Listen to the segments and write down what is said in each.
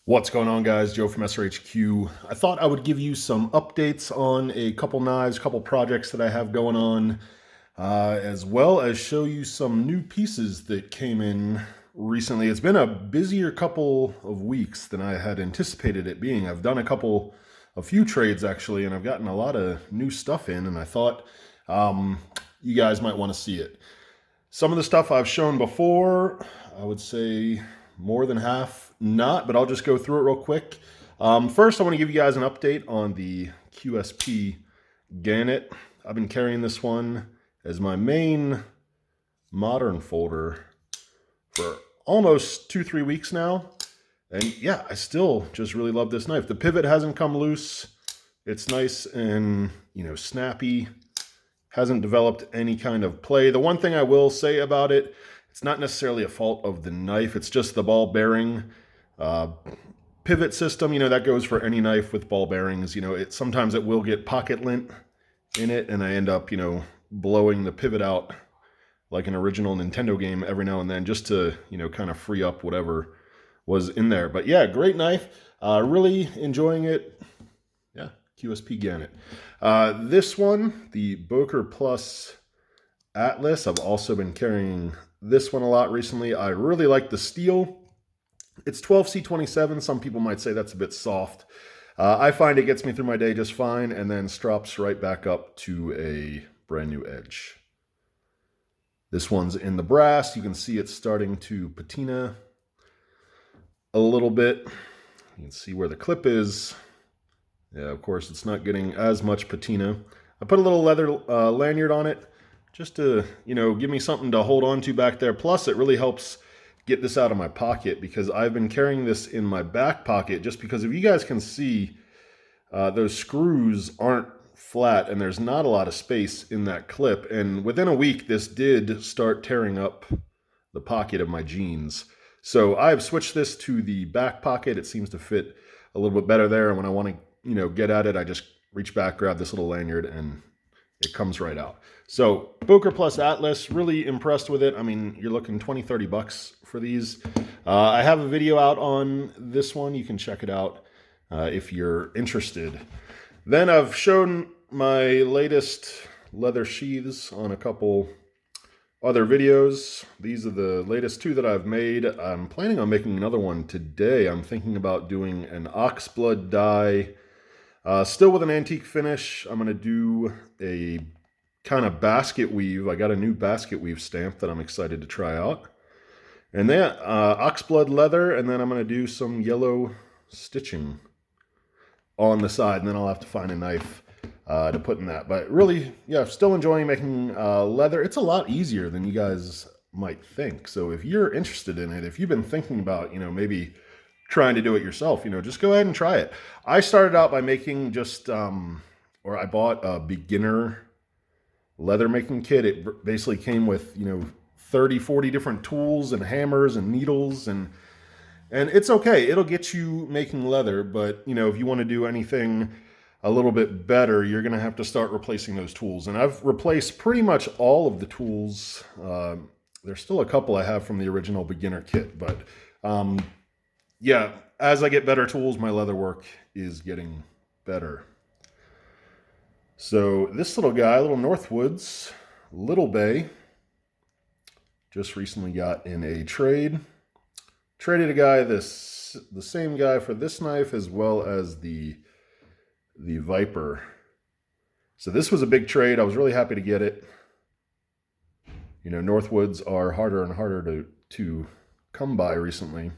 What's going on, guys? Joe from SRHQ. I thought I would give you some updates on a couple knives, couple projects that I have going on, as well as show you some new pieces that came in recently. It's been a busier couple of weeks than I had anticipated it being. I've done a few trades actually, and I've gotten a lot of new stuff in, and I thought you guys might want to see it. Some of the stuff I've shown before, I would say more than half not, but I'll just go through it real quick. First, I want to give you guys an update on the QSP Gannet. I've been carrying this one as my main modern folder for almost 2-3 weeks now. And yeah, I still just really love this knife. The pivot hasn't come loose. It's nice and, snappy. Hasn't developed any kind of play. The one thing I will say about it, it's not necessarily a fault of the knife. It's just the ball bearing pivot system. That goes for any knife with ball bearings. Sometimes it will get pocket lint in it, and I end up, blowing the pivot out like an original Nintendo game every now and then just to, kind of free up whatever was in there. But yeah, great knife. Really enjoying it. Yeah, QSP Gannet. This one, the Böker Plus Atlas. I've also been carrying this one a lot recently. I really like the steel. It's 12C27. Some people might say that's a bit soft. I find it gets me through my day just fine and then strops right back up to a brand new edge. This one's in the brass. You can see it's starting to patina a little bit. You can see where the clip is. Yeah, of course, it's not getting as much patina. I put a little leather lanyard on it just to, give me something to hold on to back there. Plus, it really helps get this out of my pocket because I've been carrying this in my back pocket just because if you guys can see, those screws aren't flat and there's not a lot of space in that clip. And within a week, this did start tearing up the pocket of my jeans. So I've switched this to the back pocket. It seems to fit a little bit better there. And when I want to, get at it, I just reach back, grab this little lanyard, and it comes right out. So Böker Plus Atlas, really impressed with it. I mean, you're looking 20-30 bucks for these. I have a video out on this one. You can check it out if you're interested. Then I've shown my latest leather sheaths on a couple other videos. These are the latest two that I've made. I'm planning on making another one today. I'm thinking about doing an oxblood dye, still with an antique finish. I'm going to do a kind of basket weave. I got a new basket weave stamp that I'm excited to try out. And then oxblood leather, and then I'm going to do some yellow stitching on the side, and then I'll have to find a knife to put in that. But really, yeah, still enjoying making leather. It's a lot easier than you guys might think. So if you're interested in it, if you've been thinking about, maybe trying to do it yourself, just go ahead and try it. I started out by making just, or I bought a beginner leather making kit. It basically came with, 30, 40 different tools and hammers and needles, and it's okay. It'll get you making leather, but, if you want to do anything a little bit better, you're going to have to start replacing those tools. And I've replaced pretty much all of the tools. There's still a couple I have from the original beginner kit, but yeah, as I get better tools, my leather work is getting better. So this little guy, little Northwords, Little Bay, just recently got in a trade. Traded a guy, the same guy for this knife as well as the Viper. So this was a big trade. I was really happy to get it. Northwoods are harder and harder to come by recently.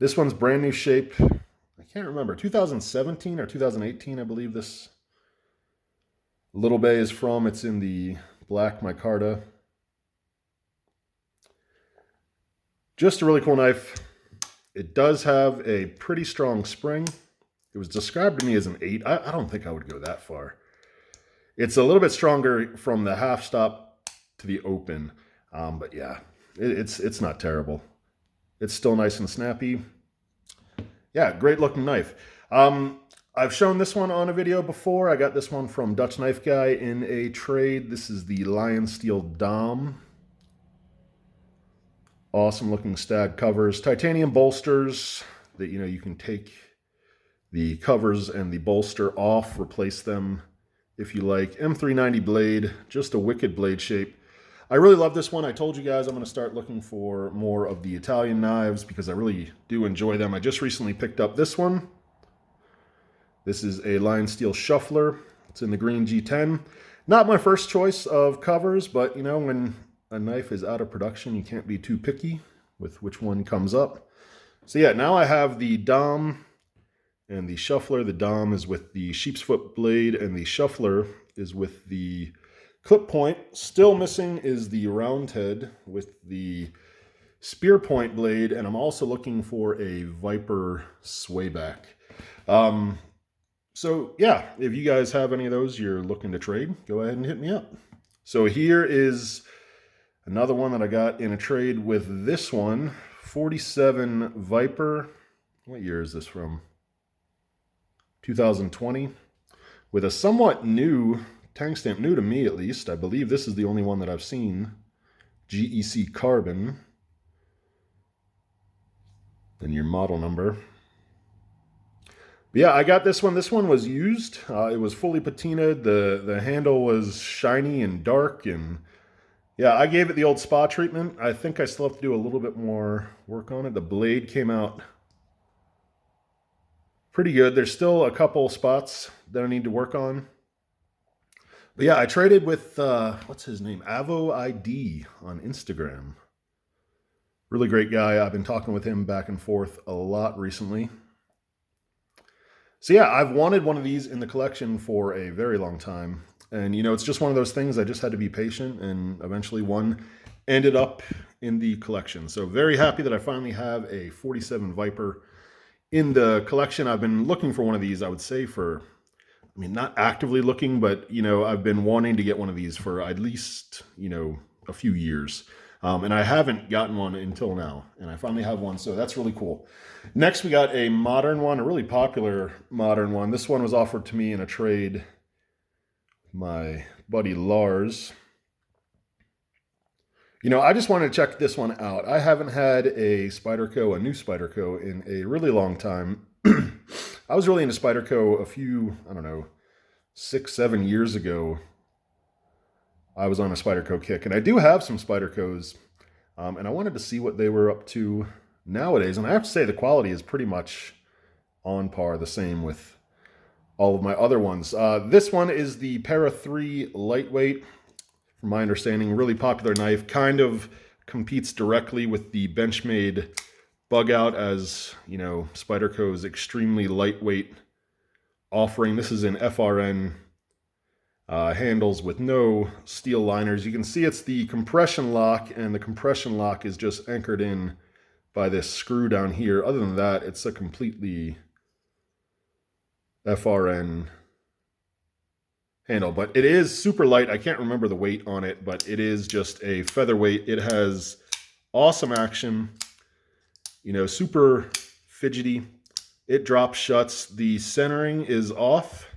This one's brand new shape. I can't remember, 2017 or 2018, I believe this Little Bay is from. It's in the black micarta. Just a really cool knife. It does have a pretty strong spring. It was described to me as an 8. I don't think I would go that far. It's a little bit stronger from the half stop to the open. But yeah, it's not terrible. It's still nice and snappy. Yeah, great looking knife. I've shown this one on a video before. I got this one from Dutch Knife Guy in a trade. This is the Lionsteel Dom. Awesome looking stag covers. Titanium bolsters. that, you know, you can take the covers and the bolster off, replace them if you like. M390 blade, just a wicked blade shape. I really love this one. I told you guys I'm going to start looking for more of the Italian knives because I really do enjoy them. I just recently picked up this one. This is a Lionsteel Shuffler. It's in the green G10. Not my first choice of covers, but you know, when a knife is out of production, you can't be too picky with which one comes up. So yeah, now I have the Dom and the Shuffler. The Dom is with the sheep's foot blade, and the Shuffler is with the clip point. Still missing is the round head with the spear point blade, and I'm also looking for a Viper swayback. So yeah, if you guys have any of those you're looking to trade, go ahead and hit me up. So here is another one that I got in a trade with this one, 47 Viper. What year is this from? 2020. With a somewhat new tank stamp, new to me at least. I believe this is the only one that I've seen. GEC Carbon. Then your model number. But yeah, I got this one. This one was used. It was fully patinaed. The handle was shiny and dark. And yeah, I gave it the old spa treatment. I think I still have to do a little bit more work on it. The blade came out pretty good. There's still a couple spots that I need to work on. But yeah, I traded with, what's his name? Avo ID on Instagram. Really great guy. I've been talking with him back and forth a lot recently. So yeah, I've wanted one of these in the collection for a very long time. And you know, it's just one of those things. I just had to be patient, and eventually one ended up in the collection. So very happy that I finally have a 47 Viper in the collection. I've been looking for one of these, I would say, for, I mean, not actively looking, but, you know, I've been wanting to get one of these for at least, you know, a few years. And I haven't gotten one until now, and I finally have one, so that's really cool. Next, we got a modern one, a really popular modern one. This one was offered to me in a trade with my buddy Lars. You know, I just wanted to check this one out. I haven't had a Spyderco, a new Spyderco, in a really long time. I was really into Spyderco a few, I don't know, 6, 7 years ago. I was on a Spyderco kick, and I do have some Spydercos, and I wanted to see what they were up to nowadays. And I have to say the quality is pretty much on par, the same with all of my other ones. This one is the Para 3 lightweight. From my understanding, really popular knife, kind of competes directly with the Benchmade Bug Out as, you know, Spyderco's extremely lightweight offering. This is in FRN handles with no steel liners. You can see it's the compression lock, and the compression lock is just anchored in by this screw down here. Other than that, it's a completely FRN handle, but it is super light. I can't remember the weight on it, but it is just a featherweight. It has awesome action, you know, super fidgety. It drops shuts. The centering is off,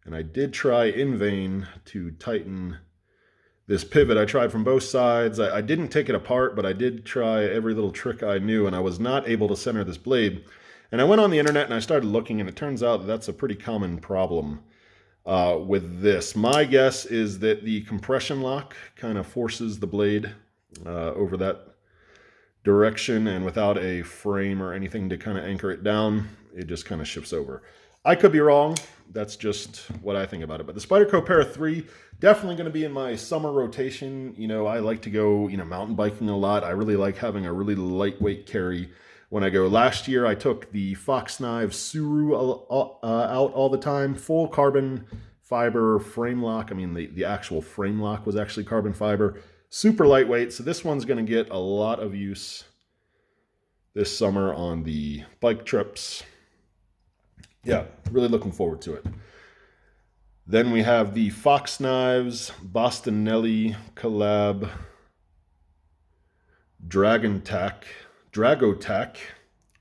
and I did try in vain to tighten this pivot. I tried from both sides. I didn't take it apart, but I did try every little trick I knew, and I was not able to center this blade. And I went on the internet and I started looking, and it turns out that that's a pretty common problem with this. My guess is that the compression lock kind of forces the blade over that direction, and without a frame or anything to kind of anchor it down, it just kind of shifts over. I could be wrong. That's just what I think about it. But the Spyderco Para 3, definitely going to be in my summer rotation. You know, I like to go, you know, mountain biking a lot. I really like having a really lightweight carry when I go. Last year, I took the Fox Knives Suru out all the time. Full carbon fiber frame lock. I mean, the actual frame lock was actually carbon fiber. Super lightweight. So this one's going to get a lot of use this summer on the bike trips. Yeah, really looking forward to it. Then we have the Fox Knives Bastinelli Collab Drogotac.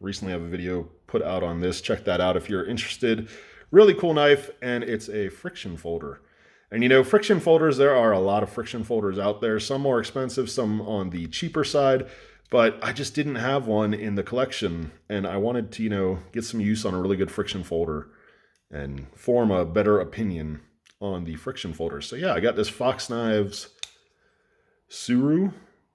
Recently I have a video put out on this. Check that out if you're interested. Really cool knife, and it's a friction folder. And you know, friction folders, there are a lot of friction folders out there. Some more expensive, some on the cheaper side. but I just didn't have one in the collection, and I wanted to, you know, get some use on a really good friction folder and form a better opinion on the friction folder. So yeah, I got this Fox Knives Suru.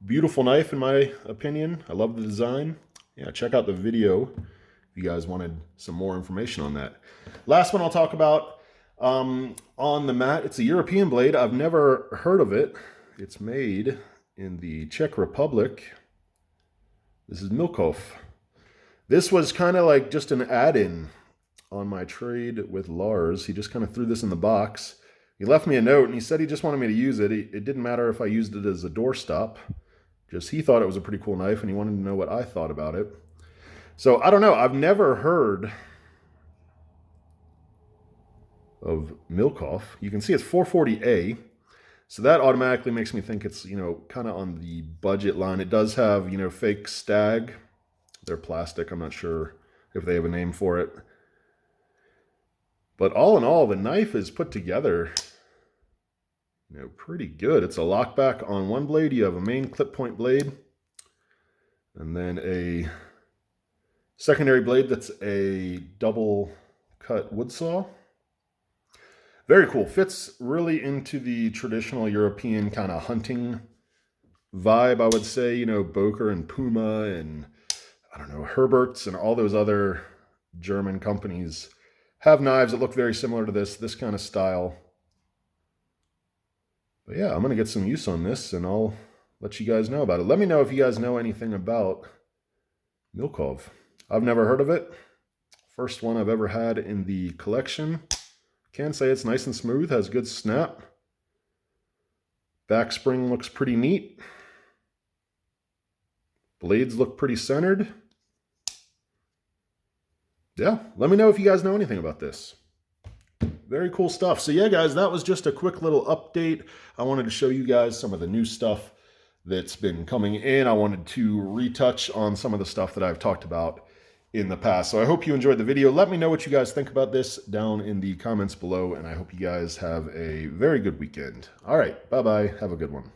Beautiful knife in my opinion. I love the design. Yeah, check out the video if you guys wanted some more information on that. Last one I'll talk about on the mat. It's a European blade. I've never heard of it. It's made in the Czech Republic. This is Mikov. This was kind of like just an add-in on my trade with Lars. He just kind of threw this in the box. He left me a note and he said he just wanted me to use it. It didn't matter if I used it as a doorstop. Just he thought it was a pretty cool knife and he wanted to know what I thought about it. So I don't know. I've never heard of Mikov. You can see it's 440A. So that automatically makes me think it's, you know, kind of on the budget line. It does have, you know, fake stag. They're plastic. I'm not sure if they have a name for it. But all in all, the knife is put together, you know, pretty good. It's a lockback on one blade. You have a main clip point blade. And then a secondary blade that's a double cut wood saw. Very cool. Fits really into the traditional European kind of hunting vibe, I would say. You know, Böker and Puma and, I don't know, Herbert's and all those other German companies have knives that look very similar to this kind of style. But yeah, I'm going to get some use on this and I'll let you guys know about it. Let me know if you guys know anything about Mikov. I've never heard of it. First one I've ever had in the collection. Can say it's nice and smooth, has good snap. Back spring looks pretty neat. Blades look pretty centered. Yeah, let me know if you guys know anything about this. Very cool stuff. So yeah, guys, that was just a quick little update. I wanted to show you guys some of the new stuff that's been coming in. I wanted to retouch on some of the stuff that I've talked about in the past. So I hope you enjoyed the video. Let me know what you guys think about this down in the comments below, and I hope you guys have a very good weekend. All right, bye-bye. Have a good one.